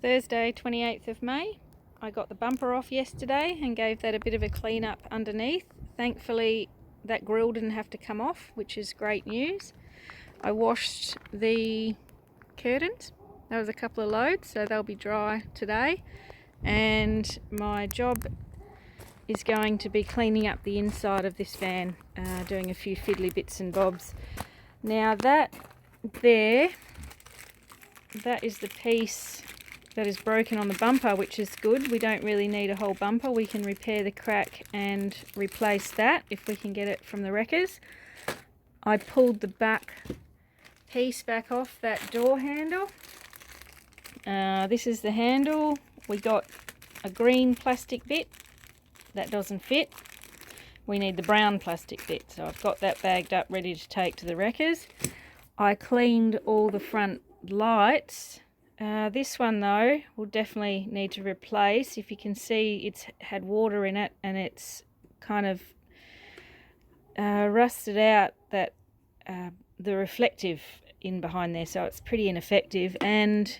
Thursday 28th of May. I got the bumper off yesterday and gave that a bit of a clean up underneath. Thankfully that grill didn't have to come off, which is great news. I washed the curtains. That was a couple of loads, so they'll be dry today. And my job is going to be cleaning up the inside of this van, doing a few fiddly bits and bobs. Now that is the piece that is broken on the bumper, which is good. We don't really need a whole bumper. We can repair the crack and replace that if we can get it from the wreckers. I pulled the back piece back off that door handle. This is the handle. We got a green plastic bit that doesn't fit. We need the brown plastic bit, so I've got that bagged up ready to take to the wreckers. I cleaned all the front lights. This one though will definitely need to replace. If you can see, it's had water in it and it's kind of rusted out that the reflective in behind there, so it's pretty ineffective. And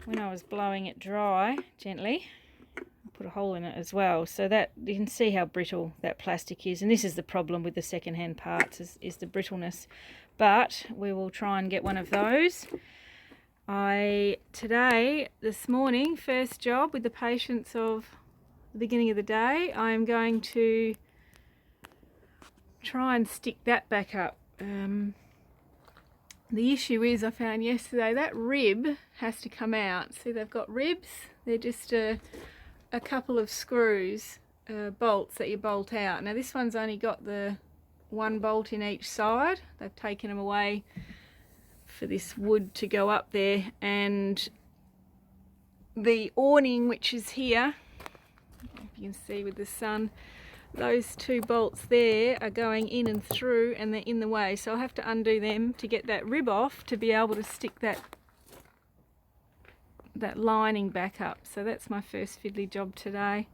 when I was blowing it dry gently, I put a hole in it as well, so that you can see how brittle that plastic is. And this is the problem with the second-hand parts, is the brittleness. But we will try and get one of those. This morning, first job with the patients of the beginning of the day, I am going to try and stick that back up. The issue is, I found yesterday, that rib has to come out. See, they've got ribs. They're just a couple of screws, bolts that you bolt out. Now this one's only got the one bolt in each side. They've taken them away for this wood to go up there, and the awning, which is here, if you can see with the sun, those two bolts there are going in and through, and they're in the way, so I'll have to undo them to get that rib off to be able to stick that lining back up. So that's my first fiddly job today.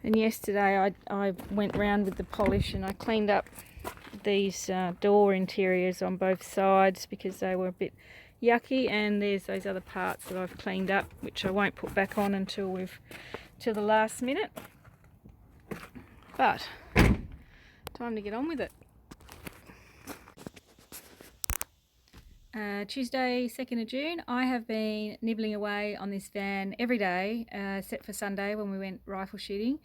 And yesterday I went round with the polish and I cleaned up these door interiors on both sides because they were a bit yucky, and there's those other parts that I've cleaned up, which I won't put back on until the last minute. But time to get on with it. Tuesday 2nd of June, I have been nibbling away on this van every day except for Sunday when we went rifle shooting.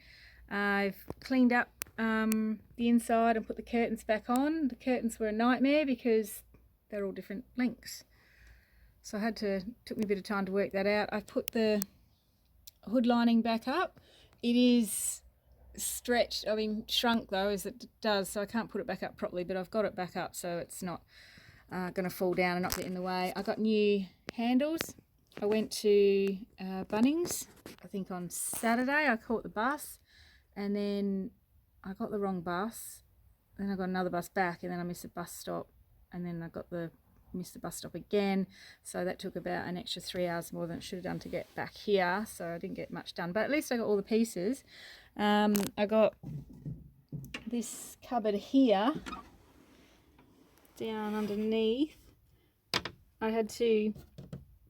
I've cleaned up the inside and put the curtains back on. The curtains were a nightmare because they're all different lengths, so took me a bit of time to work that out. I put the hood lining back up. It is shrunk though as it does, so I can't put it back up properly, but I've got it back up so it's not going to fall down and not get in the way. I got new handles. I went to Bunnings, I think on Saturday. I caught the bus and then I got the wrong bus, then I got another bus back, and then I missed the bus stop, and then I missed the bus stop again, so that took about an extra 3 hours more than it should have done to get back here, so I didn't get much done, but at least I got all the pieces. I got this cupboard here down underneath. I had to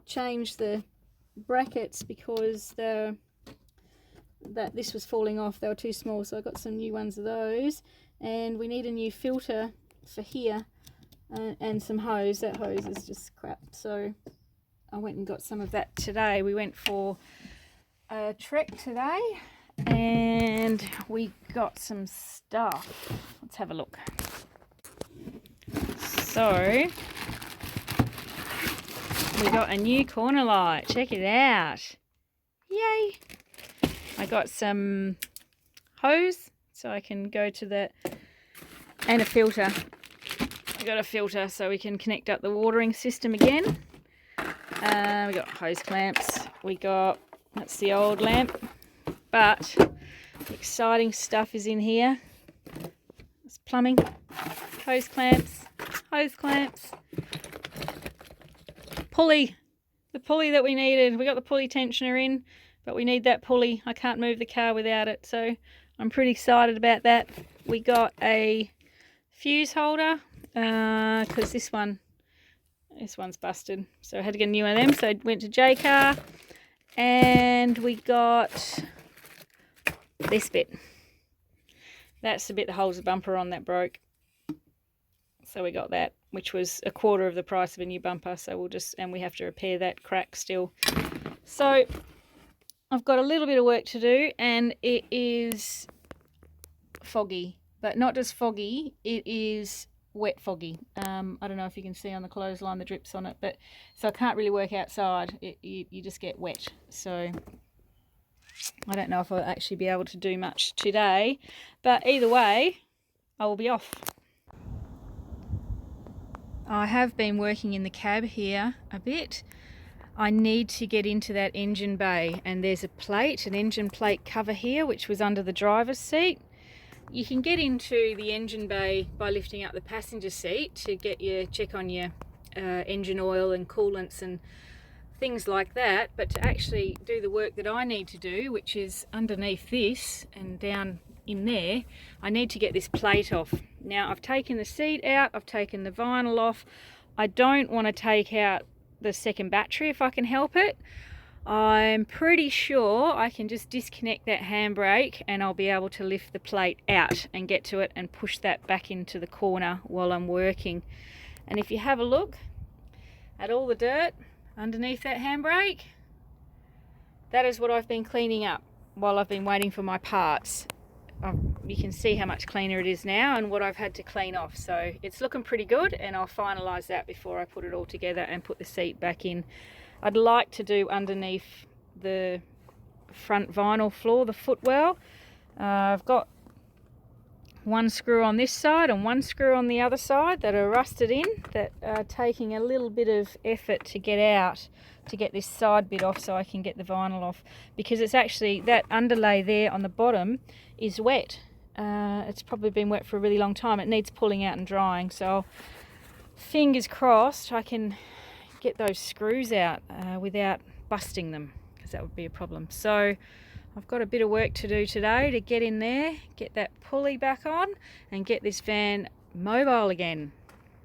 change the brackets because this was falling off. They were too small, so I got some new ones of those, and we need a new filter for here and some hose. That hose is just crap, so I went and got some of that today. We went for a trek today and we got some stuff. Let's have a look. So we got a new corner light. Check it out. Yay! I got some hose so I can go to that, and a filter. I got a filter so we can connect up the watering system again. We got hose clamps. That's the old lamp, but the exciting stuff is in here. It's plumbing, hose clamps, pulley, the pulley that we needed. We got the pulley tensioner in, but we need that pulley. I can't move the car without it, so I'm pretty excited about that. We got a fuse holder because this one's busted, so I had to get a new one of them. So I went to J-Car, And we got this bit. That's the bit that holds the bumper on that broke. So we got that, which was a quarter of the price of a new bumper. So we'll just, and we have to repair that crack still. So I've got a little bit of work to do, and it is foggy, but not just foggy, it is wet foggy. I don't know if you can see on the clothesline the drips on it, but so I can't really work outside. You just get wet. So I don't know if I'll actually be able to do much today, but either way, I will be off. I have been working in the cab here a bit. I need to get into that engine bay, and there's a plate, an engine plate cover here, which was under the driver's seat. You can get into the engine bay by lifting up the passenger seat to get your check on your engine oil and coolants and things like that, but to actually do the work that I need to do, which is underneath this and down in there, I need to get this plate off. Now I've taken the seat out, I've taken the vinyl off. I don't want to take out the second battery if I can help it. I'm pretty sure I can just disconnect that handbrake and I'll be able to lift the plate out and get to it and push that back into the corner while I'm working. And if you have a look at all the dirt underneath that handbrake, that is what I've been cleaning up while I've been waiting for my parts. You can see how much cleaner it is now and what I've had to clean off. So it's looking pretty good, and I'll finalise that before I put it all together and put the seat back in. I'd like to do underneath the front vinyl floor, the footwell. I've got one screw on this side and one screw on the other side that are rusted in, that are taking a little bit of effort to get out, to get this side bit off so I can get the vinyl off, because it's actually, that underlay there on the bottom is wet. It's probably been wet for a really long time. It needs pulling out and drying, so fingers crossed I can get those screws out without busting them, because that would be a problem. So I've got a bit of work to do today to get in there, get that pulley back on and get this van mobile again.